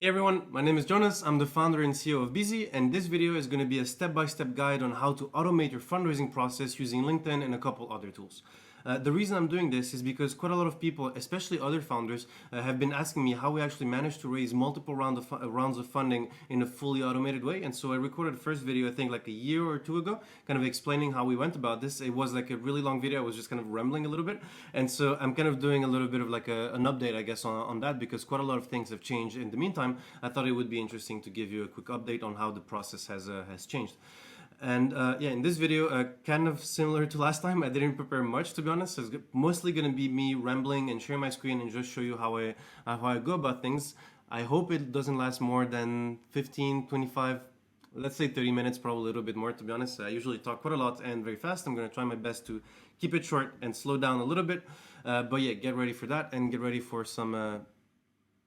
Hey everyone, my name is Jonas. I'm the founder and CEO of Busy, and this video is going to be a step-by-step guide on how to automate your fundraising process using LinkedIn and a couple other tools. The reason I'm doing this is because quite a lot of people, especially other founders, have been asking me how we actually managed to raise multiple rounds of funding in a fully automated way. And so I recorded the first video, I think like a year or two ago, kind of explaining how we went about this. It was like a really long video. I was just kind of rambling a little bit. And so I'm kind of doing a little bit of like an update, I guess, on that because quite a lot of things have changed in the meantime. I thought it would be interesting to give you a quick update on how the process has changed. And yeah, in this video, kind of similar to last time, I didn't prepare much, to be honest. It's mostly going to be me rambling and sharing my screen and just show you how I go about things. I hope it doesn't last more than 15, 25, let's say 30 minutes, probably a little bit more, to be honest. I usually talk quite a lot and very fast. I'm going to try my best to keep it short and slow down a little bit. But yeah, get ready for that and get ready for some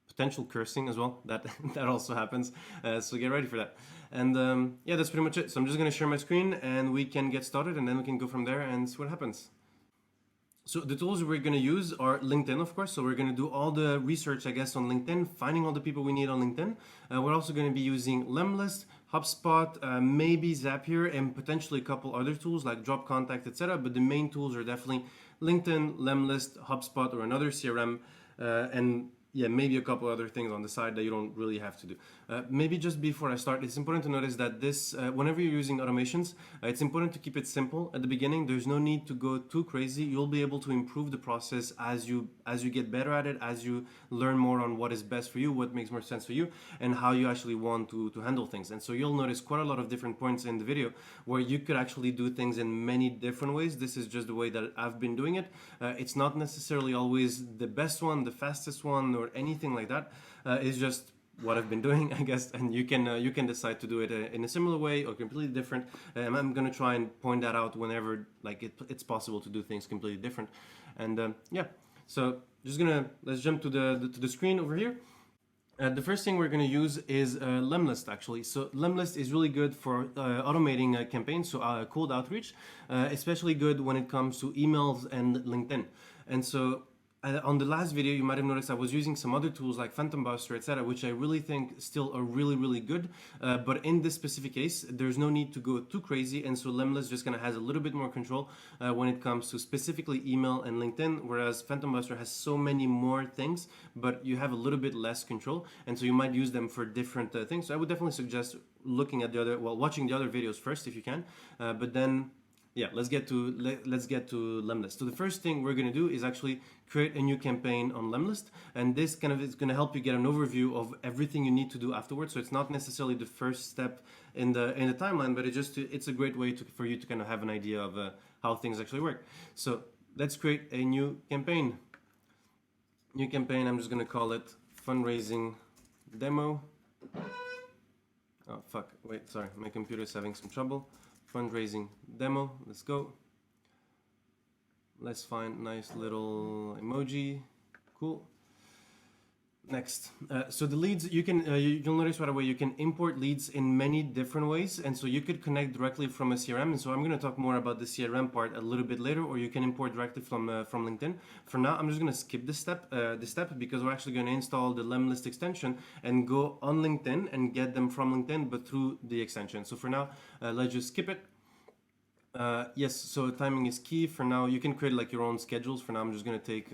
potential cursing as well. That that also happens. So get ready for that. And yeah, that's pretty much it. So I'm just gonna share my screen and we can get started, and then we can go from there and see what happens. So the tools we're going to use are LinkedIn, of course. So we're going to do all the research, I guess, on LinkedIn, finding all the people we need on LinkedIn. We're also going to be using Lemlist, HubSpot, maybe Zapier, and potentially a couple other tools like Drop Contact, etc. But the main tools are definitely LinkedIn, Lemlist, HubSpot, or another CRM, and yeah, maybe a couple other things on the side that you don't really have to do. Maybe just before I start, it's important to notice that this, whenever you're using automations, it's important to keep it simple at the beginning. There's no need to go too crazy. You'll be able to improve the process as you get better at it, as you learn more on what is best for you, what makes more sense for you, and how you actually want to handle things. And so you'll notice quite a lot of different points in the video where you could actually do things in many different ways. This is just the way that I've been doing it. It's not necessarily always the best one, the fastest one, or anything like that. It's just what I've been doing, I guess, and you can decide to do it in a similar way or completely different. I'm gonna try and point that out whenever like it's possible to do things completely different. And yeah, so let's jump to the screen over here. The first thing we're going to use is Lemlist, actually. So Lemlist is really good for automating campaigns, so cold outreach, especially good when it comes to emails and LinkedIn. And so on the last video, you might have noticed I was using some other tools like Phantom Buster, etc., which I really think still are really, really good. But in this specific case, there's no need to go too crazy, and so Lemlist just kind of has a little bit more control when it comes to specifically email and LinkedIn, whereas Phantom Buster has so many more things, but you have a little bit less control, and so you might use them for different things. So I would definitely suggest looking at watching the other videos first if you can, but then. Yeah, let's get to Lemlist. So the first thing we're going to do is actually create a new campaign on Lemlist, and this kind of is going to help you get an overview of everything you need to do afterwards. So it's not necessarily the first step in the timeline, but it's a great way for you to kind of have an idea of how things actually work. So let's create a new campaign. New campaign. I'm just going to call it fundraising demo. Oh fuck! Wait, sorry, my computer is having some trouble. Fundraising demo, let's go. Let's find nice little emoji. Cool. Next, so the leads, you'll notice right away you can import leads in many different ways, and so you could connect directly from a CRM. And so I'm going to talk more about the CRM part a little bit later, or you can import directly from LinkedIn. For now, I'm just going to skip this step because we're actually going to install the Lemlist extension and go on LinkedIn and get them from LinkedIn, but through the extension. So for now, let's just skip it. Yes, so timing is key. For now, you can create like your own schedules. For now, I'm just going to take.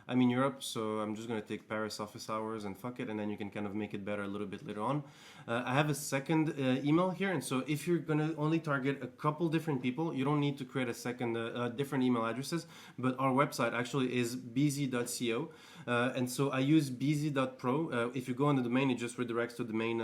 I'm in Europe, so I'm just going to take Paris office hours and fuck it, and then you can kind of make it better a little bit later on. I have a second email here, and so if you're going to only target a couple different people, you don't need to create a second different email addresses, but our website actually is busy.co, and so I use busy.pro. If you go on the domain, it just redirects to the main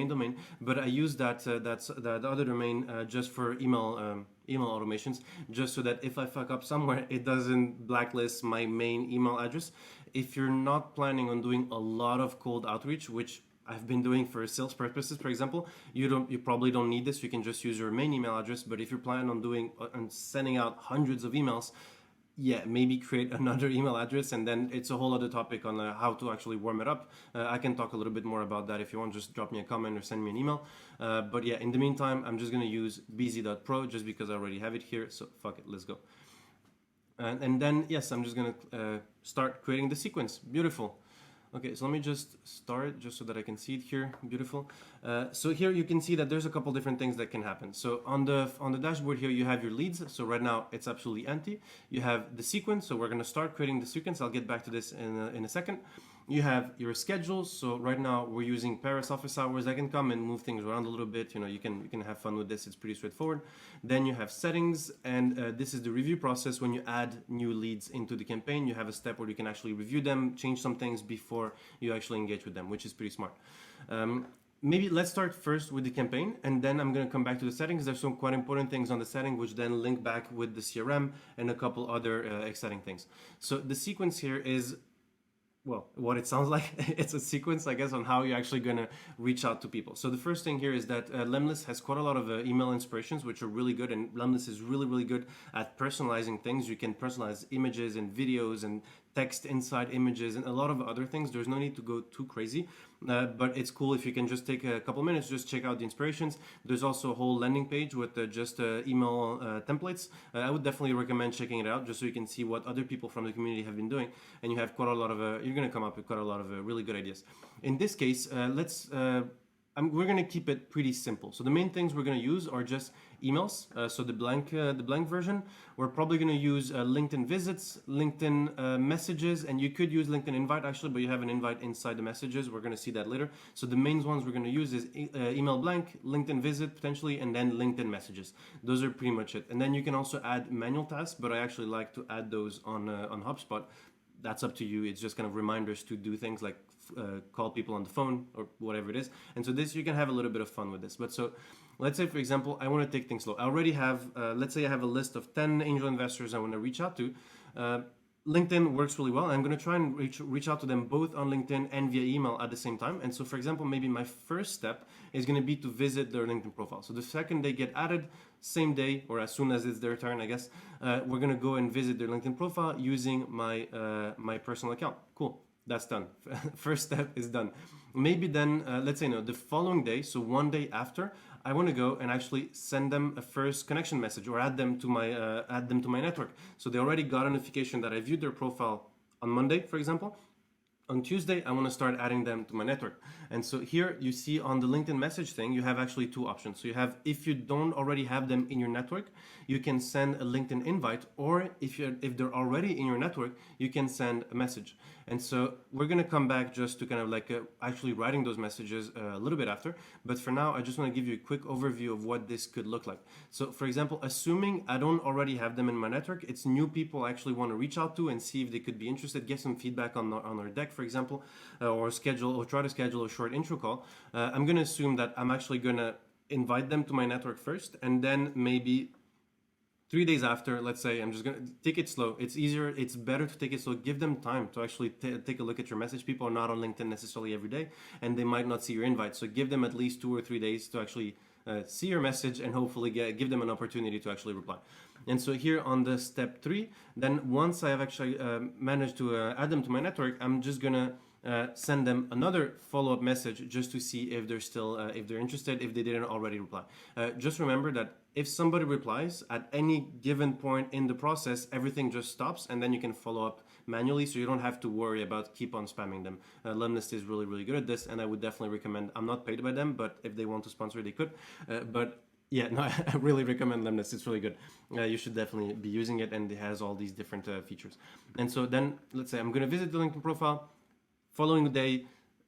domain, but I use that other domain just for email automations, just so that if I fuck up somewhere, it doesn't blacklist my main email address. If you're not planning on doing a lot of cold outreach, which I've been doing for sales purposes, for example, you probably don't need this. You can just use your main email address. But if you're planning on sending out hundreds of emails, yeah, maybe create another email address, and then it's a whole other topic on how to actually warm it up. I can talk a little bit more about that if you want. Just drop me a comment or send me an email. But yeah, in the meantime, I'm just going to use busy.pro just because I already have it here. So fuck it, let's go. And then, yes, I'm just going to start creating the sequence. Beautiful. Okay, so let me just start just so that I can see it here. Beautiful. So here you can see that there's a couple different things that can happen. So on the dashboard here, you have your leads. So right now it's absolutely empty. You have the sequence. So we're going to start creating the sequence. I'll get back to this in a second. You have your schedules. So right now we're using Paris office hours. I can come and move things around a little bit. You know, you can have fun with this. It's pretty straightforward. Then you have settings, and this is the review process. When you add new leads into the campaign, you have a step where you can actually review them, change some things before you actually engage with them, which is pretty smart. Maybe let's start first with the campaign, and then I'm going to come back to the settings. There's some quite important things on the setting, which then link back with the CRM and a couple other exciting things. So the sequence here is, well, what it sounds like. It's a sequence, I guess, on how you're actually going to reach out to people. So the first thing here is that Lemlist has quite a lot of email inspirations, which are really good. And Lemlist is really, really good at personalizing things. You can personalize images and videos and text inside images and a lot of other things. There's no need to go too crazy, but it's cool if you can just take a couple minutes, just check out the inspirations. There's also a whole landing page with just email templates. I would definitely recommend checking it out just so you can see what other people from the community have been doing. And you have quite a lot of, you're going to come up with quite a lot of really good ideas. In this case, we're going to keep it pretty simple. So the main things we're going to use are just emails. So the blank version. We're probably going to use LinkedIn visits, LinkedIn messages, and you could use LinkedIn invite actually, but you have an invite inside the messages. We're going to see that later. So the main ones we're going to use is email blank, LinkedIn visit potentially, and then LinkedIn messages. Those are pretty much it. And then you can also add manual tasks, but I actually like to add those on HubSpot. That's up to you. It's just kind of reminders to do things like call people on the phone or whatever it is. And so this, you can have a little bit of fun with this. But so let's say, for example, I want to take things slow. I already have, let's say I have a list of 10 angel investors I want to reach out to. LinkedIn works really well. I'm going to try and reach out to them both on LinkedIn and via email at the same time. And so, for example, maybe my first step is going to be to visit their LinkedIn profile. So the second they get added, same day or as soon as it's their turn, I guess, we're going to go and visit their LinkedIn profile using my my personal account. Cool. That's done. First step is done. Maybe then, let's say no, the following day, so one day after, I want to go and actually send them a first connection message or add them to my network. So they already got a notification that I viewed their profile on Monday, for example. On Tuesday, I want to start adding them to my network. And so here you see on the LinkedIn message thing, you have actually two options. So you have, if you don't already have them in your network, you can send a LinkedIn invite, or if they're already in your network, you can send a message. And so we're going to come back just to kind of like actually writing those messages a little bit after. But for now, I just want to give you a quick overview of what this could look like. So for example, assuming I don't already have them in my network, it's new people I actually want to reach out to and see if they could be interested, get some feedback on our deck, for example, or try to schedule a short intro call. I'm going to assume that I'm actually going to invite them to my network first, and then maybe 3 days after, let's say, I'm just going to take it slow. It's easier. It's better to take it slow. Give them time to actually take a look at your message. People are not on LinkedIn necessarily every day, and they might not see your invite. So give them at least 2 or 3 days to actually see your message and hopefully give them an opportunity to actually reply. And so here on the step 3, then once I have actually managed to add them to my network, I'm just going to send them another follow-up message just to see if they're still if they're interested, if they didn't already reply. Just remember that if somebody replies at any given point in the process, everything just stops, and then you can follow up manually, so you don't have to worry about keep on spamming them. Lemlist is really, really good at this, and I would definitely recommend. I'm not paid by them, but if they want to sponsor, they could. But yeah, no, I really recommend Lemlist. It's really good. You should definitely be using it, and it has all these different features. And so then, let's say I'm going to visit the LinkedIn profile. Following day,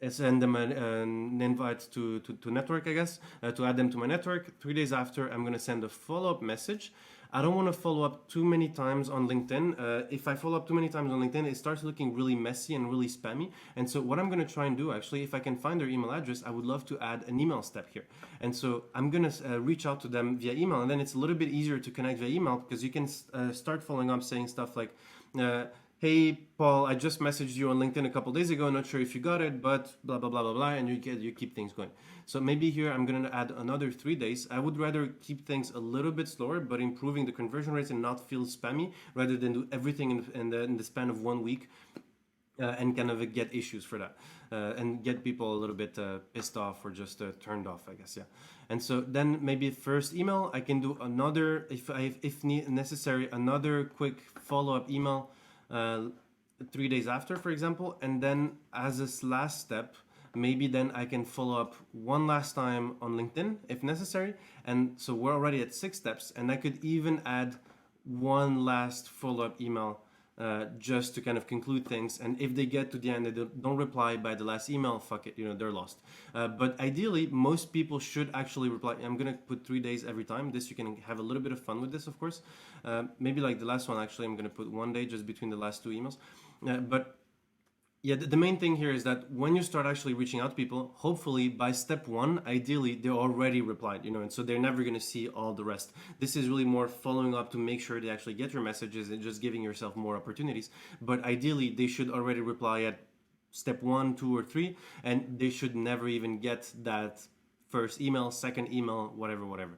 send them an invite to network, I guess, to add them to my network. 3 days after, I'm going to send a follow-up message. I don't want to follow up too many times on LinkedIn. If I follow up too many times on LinkedIn, it starts looking really messy and really spammy. And so what I'm going to try and do, actually, if I can find their email address, I would love to add an email step here. And so I'm going to reach out to them via email. And then it's a little bit easier to connect via email because you can start following up saying stuff like, hey, Paul, I just messaged you on LinkedIn a couple days ago. Not sure if you got it, but blah, blah, blah, blah, blah. And you keep things going. So maybe here I'm going to add another 3 days. I would rather keep things a little bit slower, but improving the conversion rates and not feel spammy rather than do everything in the span of 1 week and kind of get issues for that and get people a little bit pissed off or just turned off, I guess. Yeah. And so then maybe first email, I can do another, if necessary, another quick follow-up email. 3 days after, for example, and then as this last step, maybe then I can follow up one last time on LinkedIn if necessary. And so we're already at 6 steps, and I could even add one last follow-up email just to kind of conclude things. And if they get to the end, they don't reply by the last email, fuck it, they're lost. But ideally, most people should actually reply. I'm gonna put 3 days every time. This, you can have a little bit of fun with this, of course. Maybe like the last one, actually, I'm gonna put 1 day just between the last 2 emails. But yeah, the main thing here is that when you start actually reaching out to people, hopefully by step 1, ideally they're already replied, and so they're never going to see all the rest. This is really more following up to make sure they actually get your messages and just giving yourself more opportunities. But ideally, they should already reply at step 1, 2, or 3, and they should never even get that first email, second email, whatever.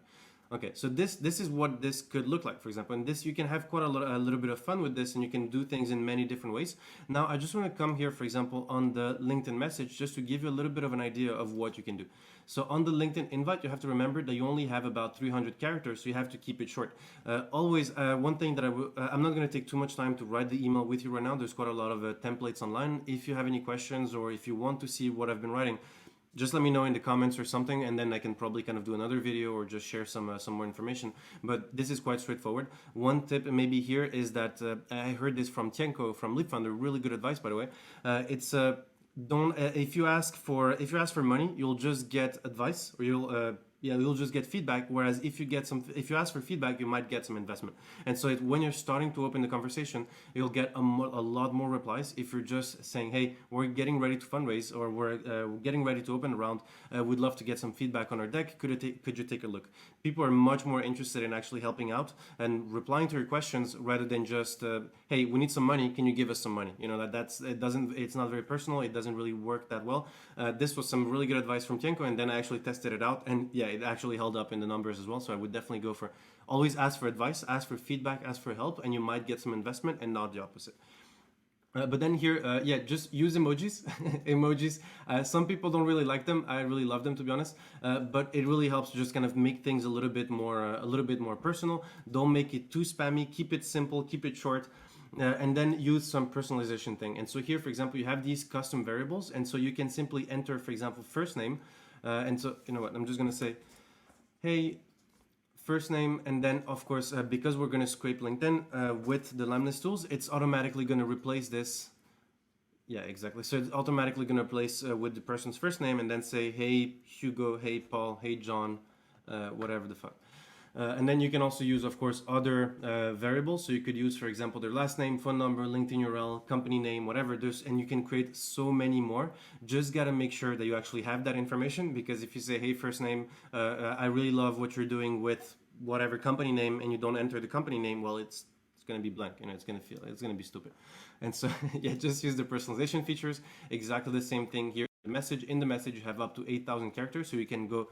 Okay, so this is what this could look like, for example. And this, you can have quite a little bit of fun with this, and you can do things in many different ways. Now, I just want to come here, for example, on the LinkedIn message, just to give you a little bit of an idea of what you can do. So on the LinkedIn invite, you have to remember that you only have about 300 characters, so you have to keep it short. Always, one thing that I'm not going to take too much time to write the email with you right now. There's quite a lot of templates online. If you have any questions, or if you want to see what I've been writing, just let me know in the comments or something, and then I can probably kind of do another video or just share some more information. But this is quite straightforward. One tip maybe here is that I heard this from Tienko from LeapFunder. Really good advice, by the way. It's don't if you ask for money, you'll just get advice, or you'll just get feedback. Whereas if you ask for feedback, you might get some investment. And so when you're starting to open the conversation, you'll get a lot more replies. If you're just saying, hey, we're getting ready to fundraise, or we're getting ready to open a round, we'd love to get some feedback on our deck. Could you take a look? People are much more interested in actually helping out and replying to your questions rather than just, hey, we need some money. Can you give us some money? It's not very personal. It doesn't really work that well. This was some really good advice from Tienko, and then I actually tested it out, and yeah, it actually held up in the numbers as well. So I would definitely go for, always ask for advice, ask for feedback, ask for help, and you might get some investment, and not the opposite. But then here, just use emojis. Emojis. Some people don't really like them. I really love them, to be honest. But it really helps to just kind of make things a little bit more personal. Don't make it too spammy. Keep it simple. Keep it short. And then use some personalization thing. And so here, for example, you have these custom variables, and so you can simply enter, for example, first name. And so, you know what? I'm just gonna say, hey, first name, and then of course, because we're going to scrape LinkedIn with the Lemlist tools, it's automatically going to replace this. Yeah, exactly. So it's automatically going to replace with the person's first name, and then say, hey, Hugo, hey, Paul, hey, John, whatever the fuck. And then you can also use, of course, other variables. So you could use, for example, their last name, phone number, LinkedIn URL, company name, whatever. And you can create so many more. Just got to make sure that you actually have that information, because if you say, hey, first name, I really love what you're doing with whatever company name, and you don't enter the company name, well, it's going to be blank. It's going to be stupid. And so, yeah, just use the personalization features. Exactly the same thing here. In the message, you have up to 8,000 characters, so you can go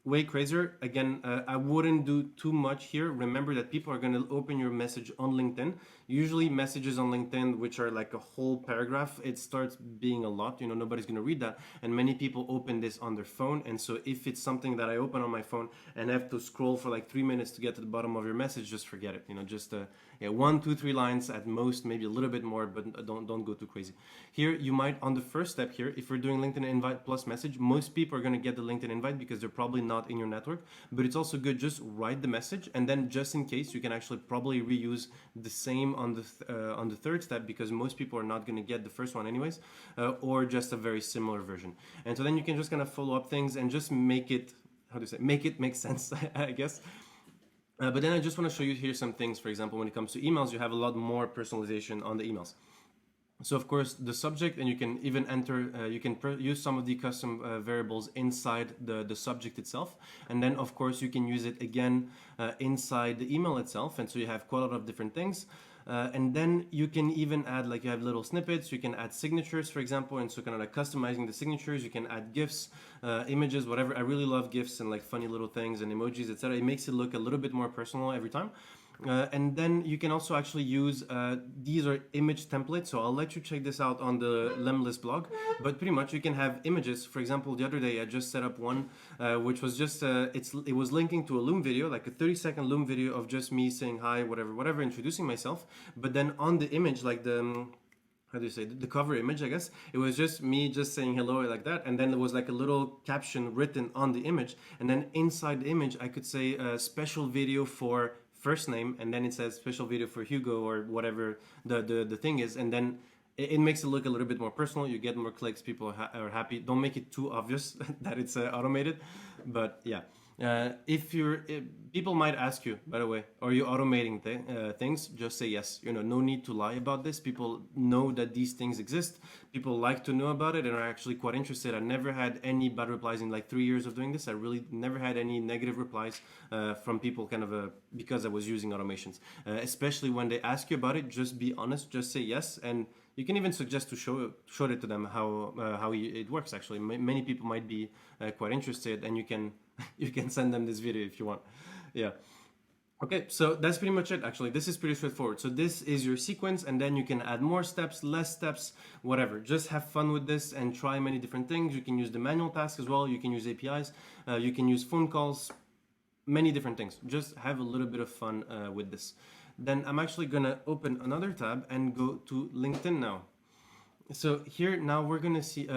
way crazier. Again, I wouldn't do too much here. Remember that people are going to open your message on LinkedIn. Usually messages on LinkedIn, which are like a whole paragraph, it starts being a lot. Nobody's going to read that. And many people open this on their phone. And so if it's something that I open on my phone and have to scroll for like 3 minutes to get to the bottom of your message, just forget it. Just 1, 2, 3 lines at most, maybe a little bit more, but don't go too crazy. Here, you might, on the first step here, if we're doing LinkedIn invite plus message, most people are going to get the LinkedIn invite because they're probably not in your network. But it's also good, just write the message, and then just in case, you can actually probably reuse the same on the third step, because most people are not going to get the first one anyways, or just a very similar version. And so then you can just kind of follow up things and just make it, make it make sense, I guess. But then I just want to show you here some things. For example, when it comes to emails, you have a lot more personalization on the emails. So of course the subject, and you can even enter, you can use some of the custom variables inside the subject itself. And then of course you can use it again inside the email itself. And so you have quite a lot of different things. And then you can even add, like, you have little snippets, you can add signatures, for example, and so kind of like customizing the signatures. You can add GIFs, images, whatever. I really love GIFs and like funny little things and emojis, etc. It makes it look a little bit more personal every time. And then you can also actually use, these are image templates, so I'll let you check this out on the Lemlist blog. But pretty much you can have images. For example, the other day I just set up one which was just, it was linking to a Loom video, like a 30-second Loom video of just me saying hi, whatever, introducing myself. But then on the image, like how do you say, the cover image, I guess. It was just me just saying hello like that, and then there was like a little caption written on the image, and then inside the image I could say special video for first name, and then it says special video for Hugo or whatever the thing is, and then it makes it look a little bit more personal. You get more clicks, people are happy. Don't make it too obvious that it's automated, but yeah. If people might ask you, by the way, are you automating things? Just say yes. You know, no need to lie about this. People know that these things exist. People like to know about it and are actually quite interested. I never had any bad replies in like 3 years of doing this. I really never had any negative replies from people because I was using automations. Especially when they ask you about it, just be honest. Just say yes, and you can even suggest to show it to them how it works. Actually, many people might be quite interested, and you can you can send them this video if you want. Yeah. Okay, so that's pretty much it. Actually, this is pretty straightforward. So this is your sequence, and then you can add more steps, less steps, whatever. Just have fun with this and try many different things. You can use the manual task as well. You can use APIs. You can use phone calls, many different things. Just have a little bit of fun with this. Then I'm actually gonna open another tab and go to LinkedIn now. So here now we're gonna see,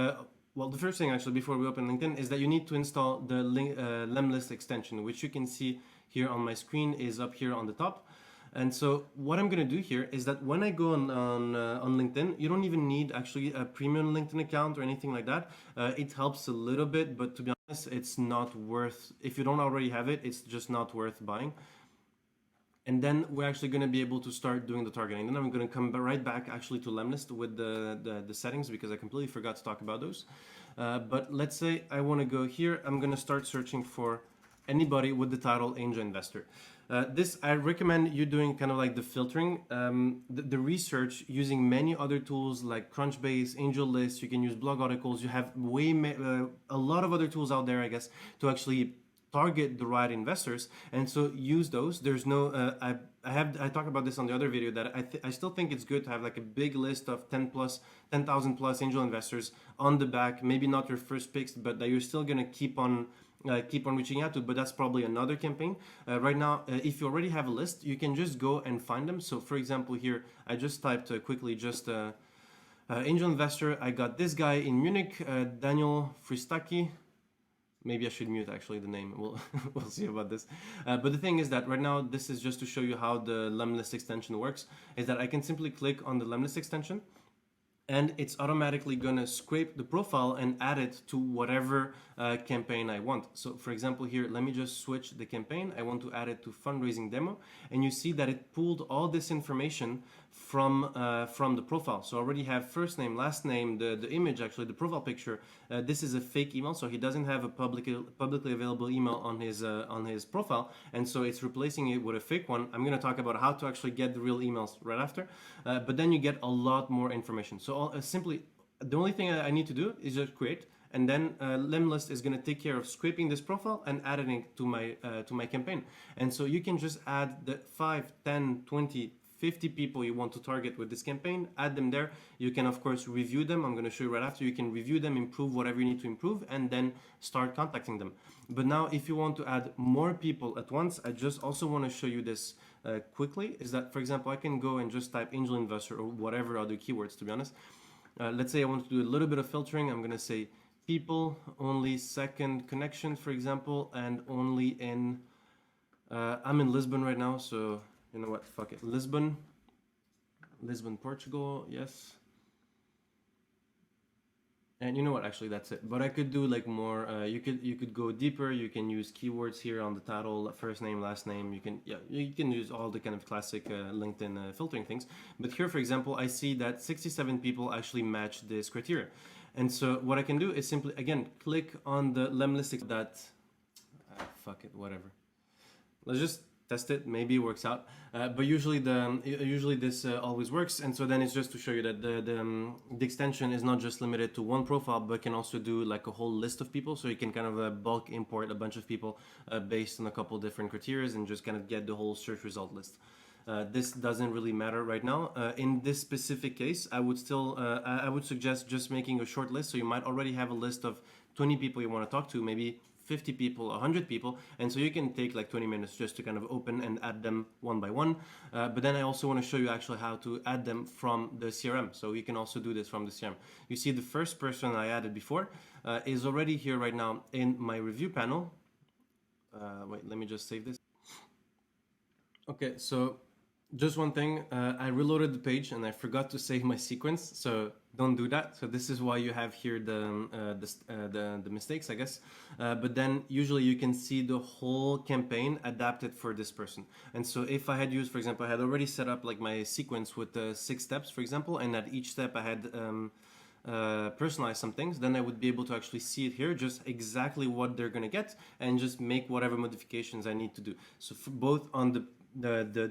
well, the first thing actually before we open LinkedIn is that you need to install the Lemlist extension, which you can see here on my screen is up here on the top. And so what I'm gonna do here is that when I go on LinkedIn, you don't even need actually a premium LinkedIn account or anything like that. It helps a little bit, but to be honest, it's not worth, if you don't already have it, it's just not worth buying. And then we're actually going to be able to start doing the targeting. Then I'm going to come right back actually to Lemlist with the settings, because I completely forgot to talk about those. But let's say I want to go here. I'm going to start searching for anybody with the title Angel Investor. This, I recommend you doing kind of like the filtering, the research using many other tools like Crunchbase, AngelList. You can use blog articles. You have a lot of other tools out there, I guess, to actually target the right investors, and so use those. There's no I talked about this on the other video that I still think it's good to have like a big list of 10,000 plus angel investors on the back. Maybe not your first picks, but that you're still gonna keep on reaching out to. But that's probably another campaign. Right now, if you already have a list, you can just go and find them. So for example, here I just typed quickly just angel investor. I got this guy in Munich, Daniel Fristaki. Maybe I should mute actually the name. We'll see about this. But the thing is that right now, this is just to show you how the Lemlist extension works, is that I can simply click on the Lemlist extension, and it's automatically gonna scrape the profile and add it to whatever campaign I want. So for example here, let me just switch the campaign. I want to add it to fundraising demo, and you see that it pulled all this information from the profile. So I already have first name, last name, the image, actually the profile picture. This is a fake email, so he doesn't have a publicly available email on his profile, and so it's replacing it with a fake one. I'm going to talk about how to actually get the real emails right after, but then you get a lot more information. So simply, the only thing I need to do is just create, and then Lemlist is going to take care of scraping this profile and adding it to my campaign. And so you can just add the 5, 10, 20, 50 people you want to target with this campaign, add them there. You can of course review them. I'm going to show you right after. You can review them, improve whatever you need to improve, and then start contacting them. But now if you want to add more people at once, I just also want to show you this quickly, is that for example, I can go and just type angel investor or whatever other keywords, to be honest. Let's say I want to do a little bit of filtering. I'm going to say people, only second connection, for example, and only in, I'm in Lisbon right now, so you know what, fuck it, Lisbon, Portugal, yes. And you know what, actually that's it. But I could do like more, you could go deeper. You can use keywords here on the title, first name, last name. You can use all the kind of classic LinkedIn filtering things. But here, for example, I see that 67 people actually match this criteria. And so what I can do is simply, again, click on the Lemlist that, fuck it, whatever. Let's just test it, maybe it works out. But usually this always works. And so then it's just to show you that the extension is not just limited to one profile, but can also do like a whole list of people. So you can kind of bulk import a bunch of people based on a couple different criteria and just kind of get the whole search result list. This doesn't really matter right now. In this specific case, I would suggest just making a short list. So you might already have a list of 20 people you want to talk to, maybe 50 people, 100 people, and so you can take like 20 minutes just to kind of open and add them one by one. But then I also want to show you actually how to add them from the CRM. So you can also do this from the CRM. You see the first person I added before is already here right now in my review panel. Wait, let me just save this. Okay, so just one thing, I reloaded the page and I forgot to save my sequence, so don't do that. So this is why you have here the mistakes, I guess. But then usually you can see the whole campaign adapted for this person. And so if I had used, for example, I had already set up like my sequence with 6 steps, for example, and at each step I had personalize some things, then I would be able to actually see it here, just exactly what they're gonna get, and just make whatever modifications I need to do. So for both on the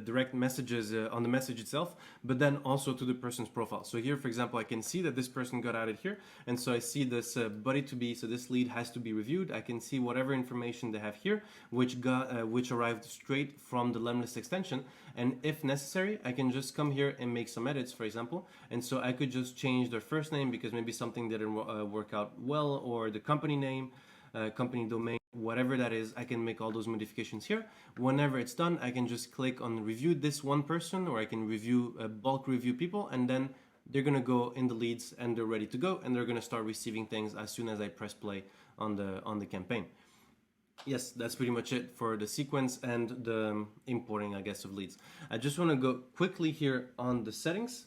direct messages on the message itself, but then also to the person's profile. So here, for example, I can see that this person got added here, and so I see this buddy to be, so this lead has to be reviewed. I can see whatever information they have here, which arrived straight from the Lemlist extension, and if necessary, I can just come here and make some edits, for example, and so I could just change their first name because maybe something didn't work out well, or the company name, company domain, whatever that is. I can make all those modifications here. Whenever it's done, I can just click on review this one person, or I can review bulk review people, and then they're gonna go in the leads and they're ready to go, and they're gonna start receiving things as soon as I press play on the campaign. Yes, that's pretty much it for the sequence and the importing, I guess, of leads. I just want to go quickly here on the settings.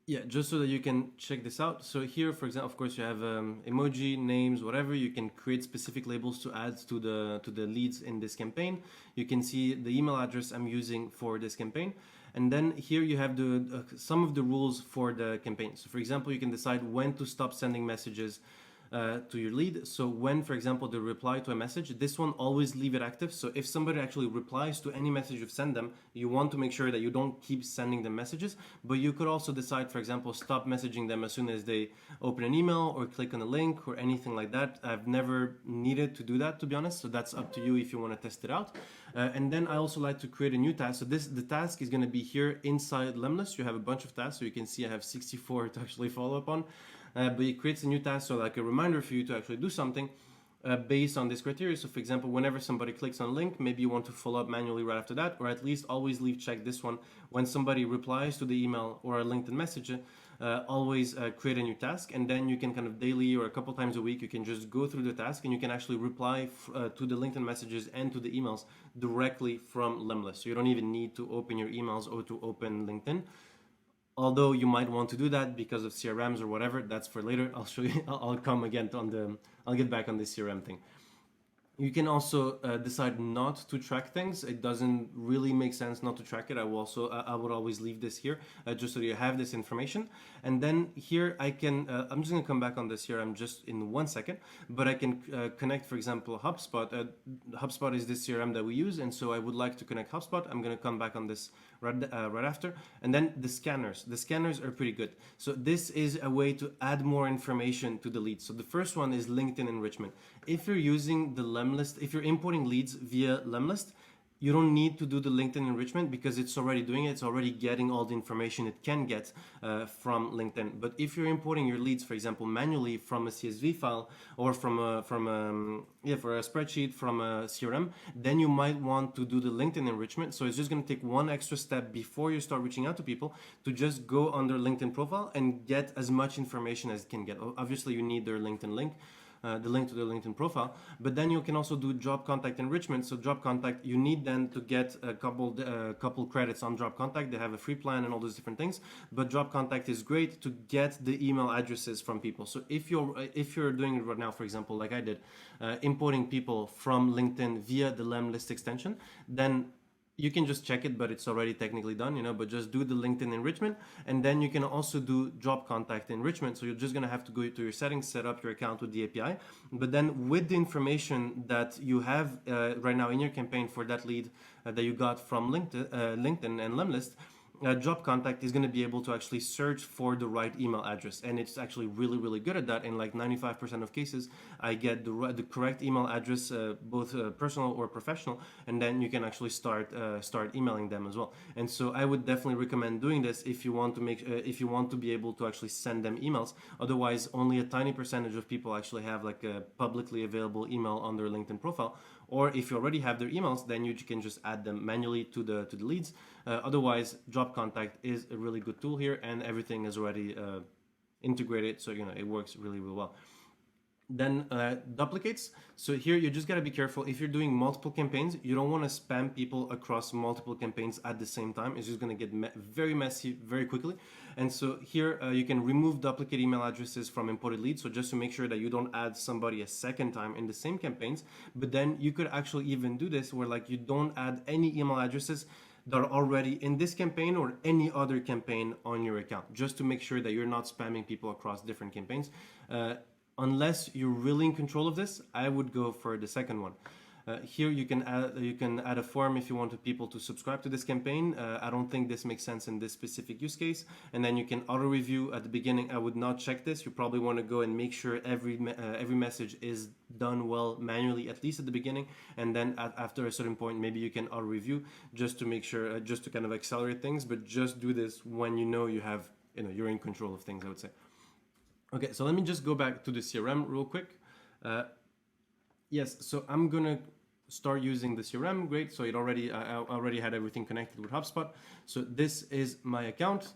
Yeah, just so that you can check this out. So here, for example, of course, you have emoji, names, whatever. You can create specific labels to add to the leads in this campaign. You can see the email address I'm using for this campaign. And then here you have the some of the rules for the campaign. So for example, you can decide when to stop sending messages to your lead. So when, for example, they reply to a message, this one, always leave it active. So if somebody actually replies to any message you've sent them, you want to make sure that you don't keep sending them messages. But you could also decide, for example, stop messaging them as soon as they open an email or click on a link or anything like that. I've never needed to do that, to be honest. So that's up to you if you want to test it out. And then I also like to create a new task. So the task is going to be here inside Lemlist. You have a bunch of tasks. So you can see I have 64 to actually follow up on. But it creates a new task, so like a reminder for you to actually do something based on this criteria. So for example, whenever somebody clicks on a link, maybe you want to follow up manually right after that, or at least always leave check this one. When somebody replies to the email or a LinkedIn message, always create a new task, and then you can kind of daily or a couple times a week, you can just go through the task and you can actually reply to the LinkedIn messages and to the emails directly from Lemlist. So you don't even need to open your emails or to open LinkedIn. Although you might want to do that because of CRMs or whatever, that's for later. I'll show you, I'll come again I'll get back on the CRM thing. You can also decide not to track things. It doesn't really make sense not to track it. I would always leave this here just so you have this information. And then here I can, I'm just gonna come back on this CRM just in 1 second, but I can connect, for example, HubSpot. HubSpot is this CRM that we use, and so I would like to connect HubSpot. I'm gonna come back on this right after. And then the scanners. The scanners are pretty good. So this is a way to add more information to the leads. So the first one is LinkedIn enrichment. If you're using the Lemlist, if you're importing leads via Lemlist, you don't need to do the LinkedIn enrichment because it's already doing it. It's already getting all the information it can get from LinkedIn. But if you're importing your leads, for example, manually from a CSV file or for a spreadsheet from a CRM, then you might want to do the LinkedIn enrichment. So it's just going to take one extra step before you start reaching out to people to just go on their LinkedIn profile and get as much information as it can get. Obviously, you need their LinkedIn link. The link to the LinkedIn profile, but then you can also do job contact enrichment. So job contact, you need then to get a couple credits on job contact. They have a free plan and all those different things, but job contact is great to get the email addresses from people. So if you're doing it right now, for example, like I did, importing people from LinkedIn via the Lemlist extension, then you can just check it, but it's already technically done, but just do the LinkedIn enrichment. And then you can also do job contact enrichment. So you're just gonna have to go to your settings, set up your account with the API. But then with the information that you have right now in your campaign for that lead that you got from LinkedIn and Lemlist, Job Contact is going to be able to actually search for the right email address, and it's actually really good at that. In like 95% of cases, I get the correct email address, both personal or professional, and then you can actually start emailing them as well. And so I would definitely recommend doing this if you want to if you want to be able to actually send them emails. Otherwise, only a tiny percentage of people actually have like a publicly available email on their LinkedIn profile. Or if you already have their emails, then you can just add them manually to the leads. Otherwise, Job Contact is a really good tool here, and everything is already integrated, so it works really well. Then duplicates. So here you just gotta be careful. If you're doing multiple campaigns, you don't want to spam people across multiple campaigns at the same time. It's just gonna get very messy very quickly. And so here you can remove duplicate email addresses from imported leads. So just to make sure that you don't add somebody a second time in the same campaigns. But then you could actually even do this where like you don't add any email addresses that are already in this campaign or any other campaign on your account, just to make sure that you're not spamming people across different campaigns. Unless you're really in control of this, I would go for the second one. Here you can add a form if you wanted people to subscribe to this campaign. I don't think this makes sense in this specific use case. And then you can auto review at the beginning. I would not check this. You probably want to go and make sure every message is done well manually, at least at the beginning. And then after a certain point, maybe you can auto review just to make sure, just to kind of accelerate things. But just do this when you're in control of things, I would say. Okay, so let me just go back to the CRM real quick. Yes, so I'm gonna start using the CRM. Great, so I already had everything connected with HubSpot. So this is my account,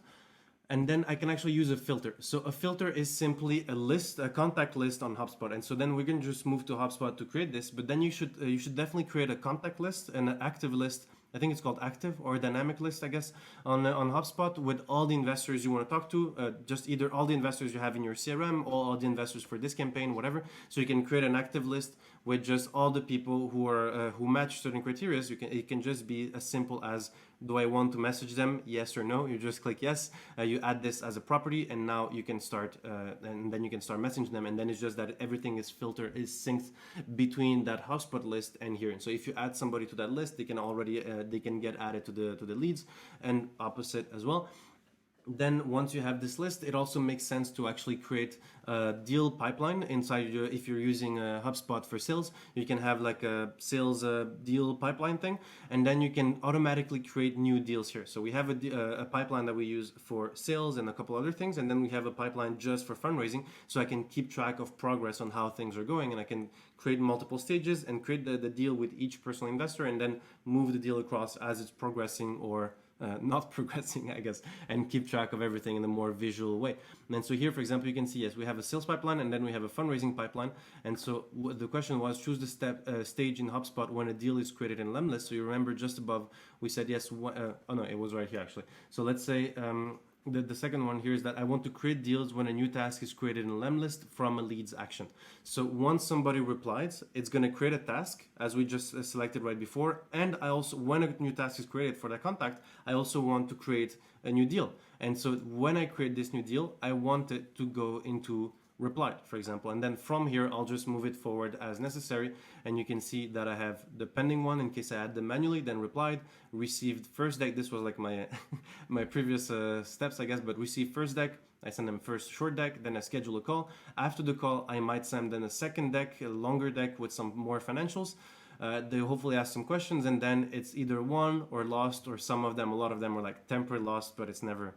and then I can actually use a filter. So a filter is simply a contact list on HubSpot. And so then we can just move to HubSpot to create this. But then you should definitely create a contact list and an active list. I think it's called active or dynamic list, I guess, on HubSpot with all the investors you want to talk to, just either all the investors you have in your CRM or all the investors for this campaign, whatever. So you can create an active list with just all the people who match certain criteria. It can just be as simple as, do I want to message them? Yes or no. You just click yes. You add this as a property, and now you can start, and then you can start messaging them. And then it's just that everything is synced between that HubSpot list and here. And so if you add somebody to that list, they can get added to the leads, and opposite as well. Then once you have this list, it also makes sense to actually create a deal pipeline inside if you're using HubSpot for sales, you can have like a sales deal pipeline thing, and then you can automatically create new deals here. So we have a pipeline that we use for sales and a couple other things, and then we have a pipeline just for fundraising, so I can keep track of progress on how things are going, and I can create multiple stages and create the deal with each personal investor, and then move the deal across as it's progressing or not progressing, I guess, and keep track of everything in a more visual way. And so here, for example, you can see, yes, we have a sales pipeline, and then we have a fundraising pipeline. And so the question was, choose the stage in HubSpot when a deal is created in Lemlist. So you remember just above, we said yes. Oh no, it was right here actually. So let's say the second one here is that I want to create deals when a new task is created in Lemlist from a leads action. So once somebody replies, it's going to create a task as we just selected right before. And I also, when a new task is created for that contact, I also want to create a new deal. And so when I create this new deal, I want it to go into replied, for example, and then from here I'll just move it forward as necessary, and you can see that I have the pending one in case I add them manually, then replied, received first deck. This was like my my previous steps, I guess, but receive first deck, I send them first short deck, then I schedule a call. After the call, I might send them a second deck, a longer deck with some more financials. They hopefully ask some questions, and then it's either won or lost, or some of them, a lot of them are like temporary lost, but it's never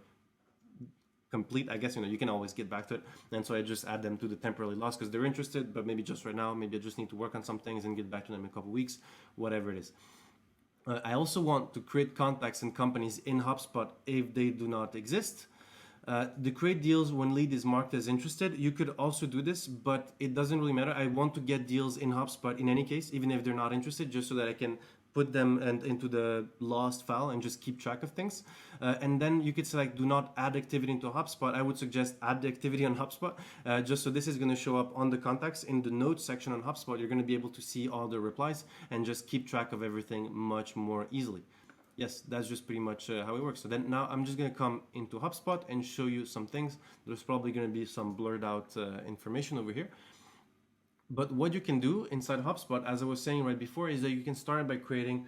complete. I guess, you can always get back to it. And so I just add them to the temporarily lost because they're interested, but maybe just right now, maybe I just need to work on some things and get back to them in a couple weeks, whatever it is. I also want to create contacts and companies in HubSpot if they do not exist. The create deals when lead is marked as interested. You could also do this, but it doesn't really matter. I want to get deals in HubSpot in any case, even if they're not interested, just so that I can put them into the lost file and just keep track of things. And then you could select do not add activity into HubSpot. I would suggest add the activity on HubSpot, just so this is going to show up on the contacts in the notes section on HubSpot. You're going to be able to see all the replies and just keep track of everything much more easily. Yes, that's just pretty much how it works. So then now I'm just going to come into HubSpot and show you some things. There's probably going to be some blurred out information over here. But what you can do inside HubSpot, as I was saying right before, is that you can start by creating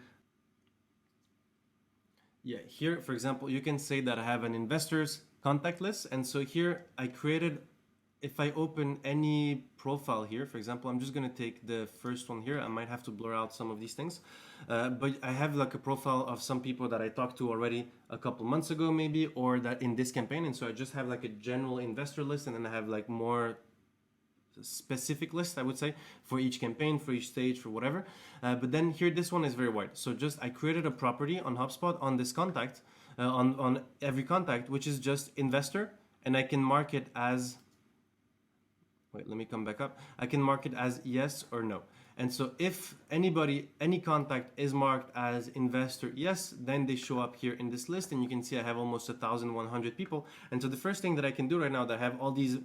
Yeah, here, for example, you can say that I have an investors contact list. And so here I created, if I open any profile here, for example, I'm just going to take the first one here. I might have to blur out some of these things. But I have like a profile of some people that I talked to already a couple months ago, maybe, or that in this campaign. And so I just have like a general investor list, and then I have like more specific list, I would say, for each campaign, for each stage, for whatever. But then here, this one is very wide. So just I created a property on HubSpot on this contact, on every contact, which is just investor, and I can mark it as, wait, let me come back up. I can mark it as yes or no. And so if anybody, any contact is marked as investor yes, then they show up here in this list, and you can see I have almost 1,100 people. And so the first thing that I can do right now that I have all these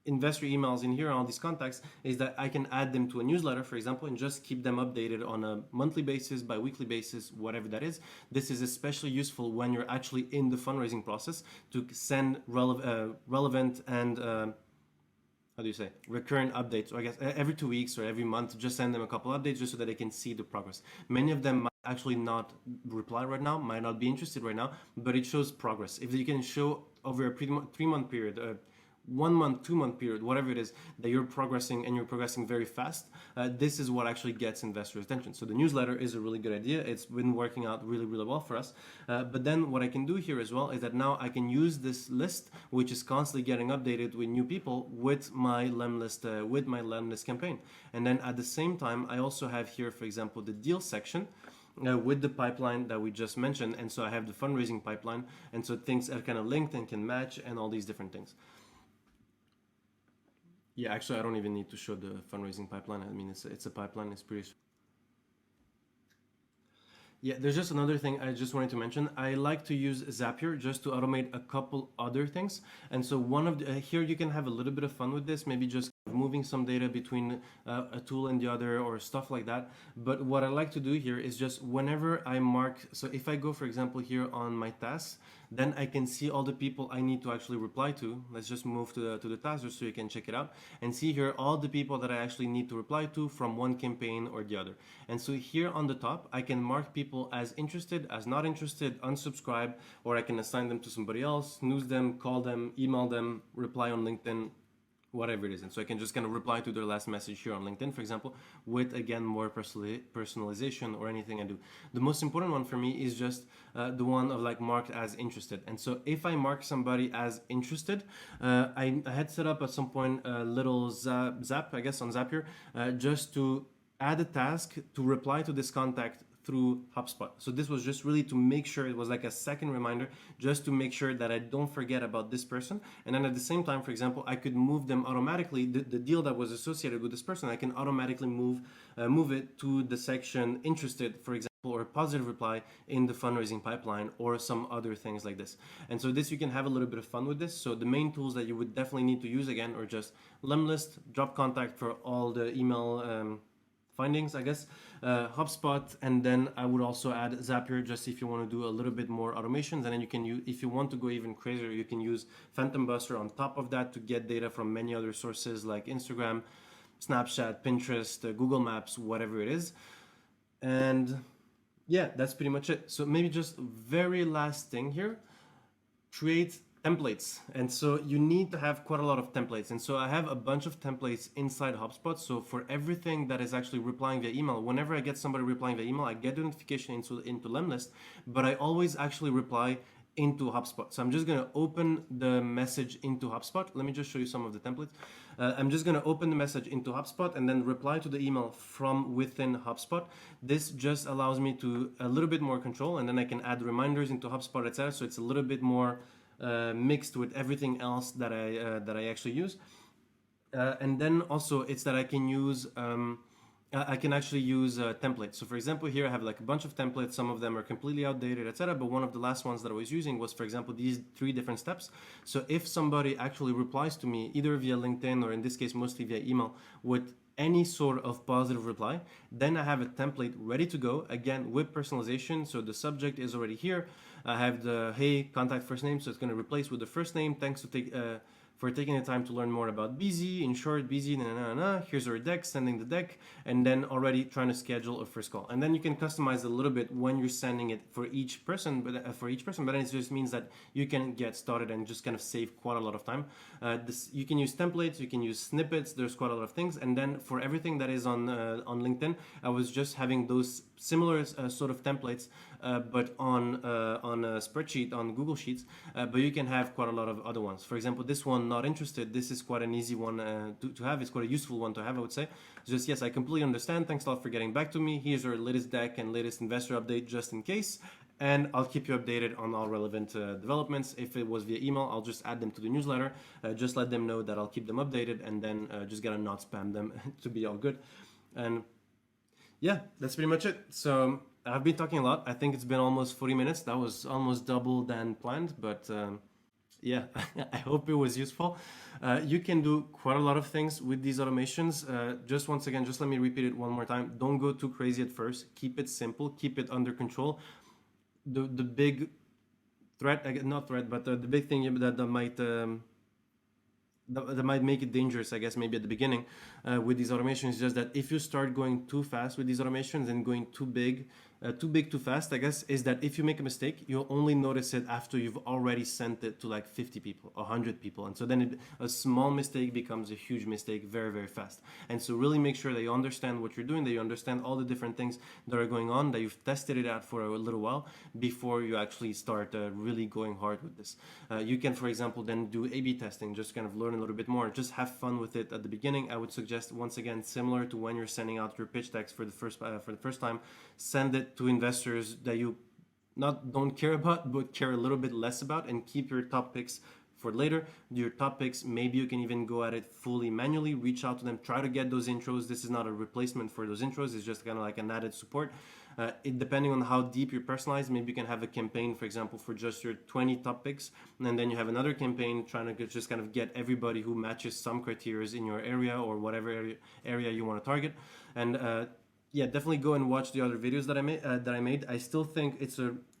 investor emails in here, all these contacts, is that I can add them to a newsletter, for example, and just keep them updated on a monthly basis, bi-weekly basis, whatever that is. This is especially useful when you're actually in the fundraising process to send relevant and how do you say, recurrent updates, or I guess every 2 weeks or every month, just send them a couple updates just so that they can see the progress. Many of them might actually not reply right now, might not be interested right now, but it shows progress. If you can show over a 3-month period, 1 month, 2-month period, whatever it is, that you're progressing and you're progressing very fast, this is what actually gets investors' attention. So the newsletter is a really good idea. It's been working out really, really well for us. But then what I can do here as well is that now I can use this list, which is constantly getting updated with new people, with my LEM list, campaign. And then at the same time, I also have here, for example, the deal section. With the pipeline that we just mentioned. And so I have the fundraising pipeline. And so things are kind of linked and can match and all these different things. Yeah, actually, I don't even need to show the fundraising pipeline. I mean, it's a pipeline. It's pretty. Yeah, there's just another thing I just wanted to mention. I like to use Zapier just to automate a couple other things. And so one of the, here you can have a little bit of fun with this, maybe just moving some data between a tool and the other or stuff like that. But what I like to do here is just whenever I mark, so if I go, for example, here on my tasks, then I can see all the people I need to actually reply to. Let's just move to the task just so you can check it out and see here all the people that I actually need to reply to from one campaign or the other. And so here on the top, I can mark people as interested, as not interested, unsubscribe, or I can assign them to somebody else, snooze them, call them, email them, reply on LinkedIn, whatever it is. And so I can just kind of reply to their last message here on LinkedIn, for example, with, again, more personalization or anything I do. The most important one for me is just the one of like marked as interested. And so if I mark somebody as interested, I had set up at some point a little zap, I guess, on Zapier, just to add a task to reply to this contact through HubSpot. So this was just really to make sure, it was like a second reminder, just to make sure that I don't forget about this person. And then at the same time, for example, I could move them automatically, the deal that was associated with this person, I can automatically move it to the section interested, for example, or positive reply in the fundraising pipeline or some other things like this. And so this, you can have a little bit of fun with this. So the main tools that you would definitely need to use again are just Lemlist, drop contact for all the email findings, I guess, HubSpot, and then I would also add Zapier just if you want to do a little bit more automations. And then you can use, if you want to go even crazier, you can use Phantom Buster on top of that to get data from many other sources like Instagram, Snapchat, Pinterest, Google Maps, whatever it is. And yeah, that's pretty much it. So maybe just very last thing here, create templates. And so you need to have quite a lot of templates. And so I have a bunch of templates inside HubSpot. So for everything that is actually replying via email, whenever I get somebody replying via email, I get the notification into Lemlist, but I always actually reply into HubSpot. So I'm just going to open the message into HubSpot. Let me just show you some of the templates. I'm just going to open the message into HubSpot and then reply to the email from within HubSpot. This just allows me to a little bit more control, and then I can add reminders into HubSpot, etc. So it's a little bit more mixed with everything else that I actually use. And then also it's that I can use I can actually use templates. So for example, here I have like a bunch of templates. Some of them are completely outdated, etc. But one of the last ones that I was using was, for example, these 3 different steps. So if somebody actually replies to me either via LinkedIn or in this case mostly via email with any sort of positive reply, then I have a template ready to go, again with personalization. So the subject is already here. I have the hey contact first name, so it's going to replace with the first name. Thanks for taking the time to learn more about BZ. In short, BZ, here's our deck, sending the deck, and then already trying to schedule a first call. And then you can customize a little bit when you're sending it for each person, but then it just means that you can get started and just kind of save quite a lot of time. You can use templates, you can use snippets. There's quite a lot of things. And then for everything that is on LinkedIn, I was just having those similar sort of templates, but on a spreadsheet on Google Sheets. But you can have quite a lot of other ones. For example, this one, not interested. This is quite an easy one to have. It's quite a useful one to have, I would say. Just, yes, I completely understand. Thanks a lot for getting back to me. Here's our latest deck and latest investor update just in case. And I'll keep you updated on all relevant developments. If it was via email, I'll just add them to the newsletter. Just let them know that I'll keep them updated, and then just gotta not spam them to be all good. And yeah, that's pretty much it. So I've been talking a lot. I think it's been almost 40 minutes. That was almost double than planned, but yeah, I hope it was useful. You can do quite a lot of things with these automations. Just once again, just let me repeat it one more time. Don't go too crazy at first. Keep it simple. Keep it under control. The big threat, not threat, but the big thing that might make it dangerous, I guess, maybe at the beginning with these automations, is just that if you start going too fast with these automations and going too big, too fast, I guess, is that if you make a mistake, you'll only notice it after you've already sent it to like 50 people, 100 people. And so then a small mistake becomes a huge mistake very, very fast. And so really make sure that you understand what you're doing, that you understand all the different things that are going on, that you've tested it out for a little while before you actually start really going hard with this. You can, for example, then do A/B testing, just kind of learn a little bit more, just have fun with it at the beginning. I would suggest, once again, similar to when you're sending out your pitch decks for the first time, send it to investors that you don't care about, but care a little bit less about, and keep your top picks for later. Do your top picks. Maybe you can even go at it fully manually, reach out to them, try to get those intros. This is not a replacement for those intros. It's just kind of like an added support. Depending on how deep you're personalized, maybe you can have a campaign, for example, for just your 20 top picks, and then you have another campaign trying to just kind of get everybody who matches some criteria in your area or whatever area you want to target. And yeah, definitely go and watch the other videos that I made. I still think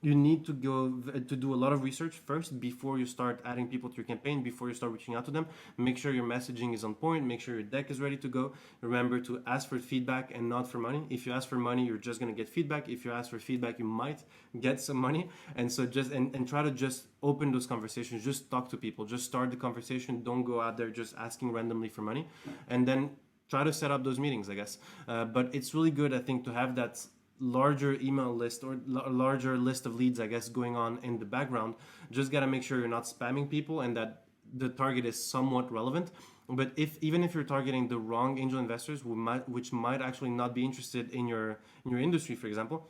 you need to go to do a lot of research first before you start adding people to your campaign, before you start reaching out to them. Make sure your messaging is on point. Make sure your deck is ready to go. Remember to ask for feedback and not for money. If you ask for money, you're just gonna get feedback. If you ask for feedback, you might get some money. And so just and try to just open those conversations. Just talk to people. Just start the conversation. Don't go out there just asking randomly for money. And then try to set up those meetings, I guess. But it's really good, I think, to have that larger email list or larger list of leads, I guess, going on in the background. Just got to make sure you're not spamming people and that the target is somewhat relevant. But even if you're targeting the wrong angel investors which might actually not be interested in your industry, for example,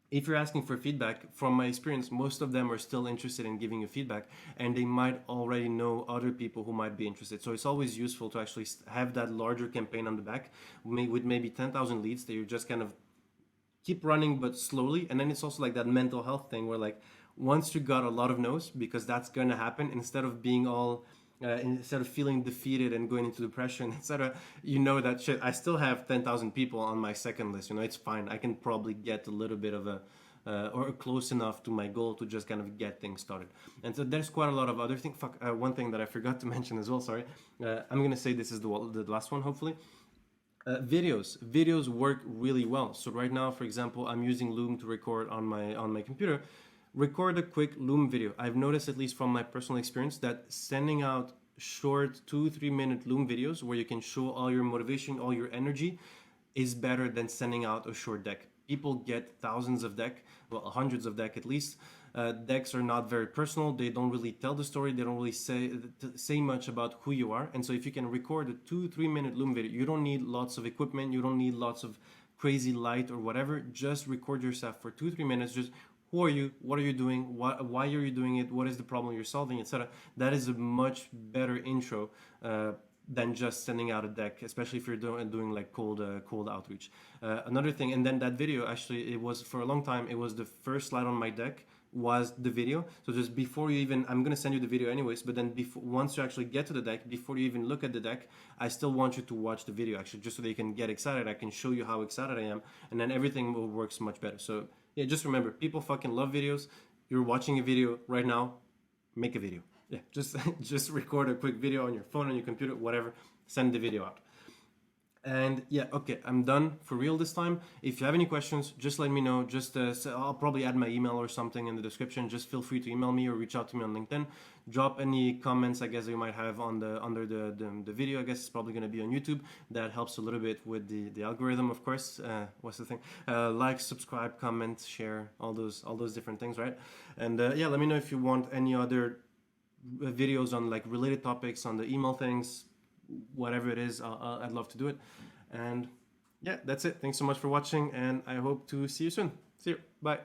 if you're asking for feedback, from my experience, most of them are still interested in giving you feedback, and they might already know other people who might be interested. So it's always useful to actually have that larger campaign on the back with maybe 10,000 leads that you just kind of keep running, but slowly. And then it's also like that mental health thing where, like, once you got a lot of no's, because that's going to happen, instead of being all instead of feeling defeated and going into depression, etc., you know that shit, I still have 10,000 people on my second list. You know, it's fine. I can probably get a little bit of or close enough to my goal to just kind of get things started. And so there's quite a lot of other things. One thing that I forgot to mention as well, sorry. I'm going to say this is the last one, hopefully. Videos work really well. So right now, for example, I'm using Loom to record on my computer. Record a quick Loom video. I've noticed, at least from my personal experience, that sending out short 2-3 minute Loom videos where you can show all your motivation, all your energy, is better than sending out a short deck. People get thousands of deck, well, hundreds of deck at least. Decks are not very personal. They don't really tell the story. They don't really say much about who you are. And so if you can record a 2-3 minute Loom video, you don't need lots of equipment. You don't need lots of crazy light or whatever. Just record yourself for 2-3 minutes. Just who are you? What are you doing? Why are you doing it? What is the problem you're solving, etc. That is a much better intro than just sending out a deck, especially if you're doing like cold outreach. Another thing, and then that video, actually, it was for a long time, it was the first slide on my deck was the video. So just before you even, I'm gonna send you the video anyways, but then once you actually get to the deck, before you even look at the deck, I still want you to watch the video, actually, just so that you can get excited. I can show you how excited I am, and then everything works much better. So yeah, just remember, people fucking love videos. You're watching a video right now, make a video. yeah, just just record a quick video on your phone, on your computer, whatever. Send the video out. And yeah, okay, I'm done for real this time. If you have any questions, just let me know. Just I'll probably add my email or something in the description. Just feel free to email me or reach out to me on LinkedIn. Drop any comments, I guess, that you might have on the under the video. I guess it's probably going to be on YouTube. That helps a little bit with the algorithm, of course. What's the thing? Like, subscribe, comment, share, all those different things, right? And yeah, let me know if you want any other videos on like related topics on the email things, whatever it is. I'd love to do it. And yeah, that's it. Thanks so much for watching, and I hope to see you soon. See you. Bye.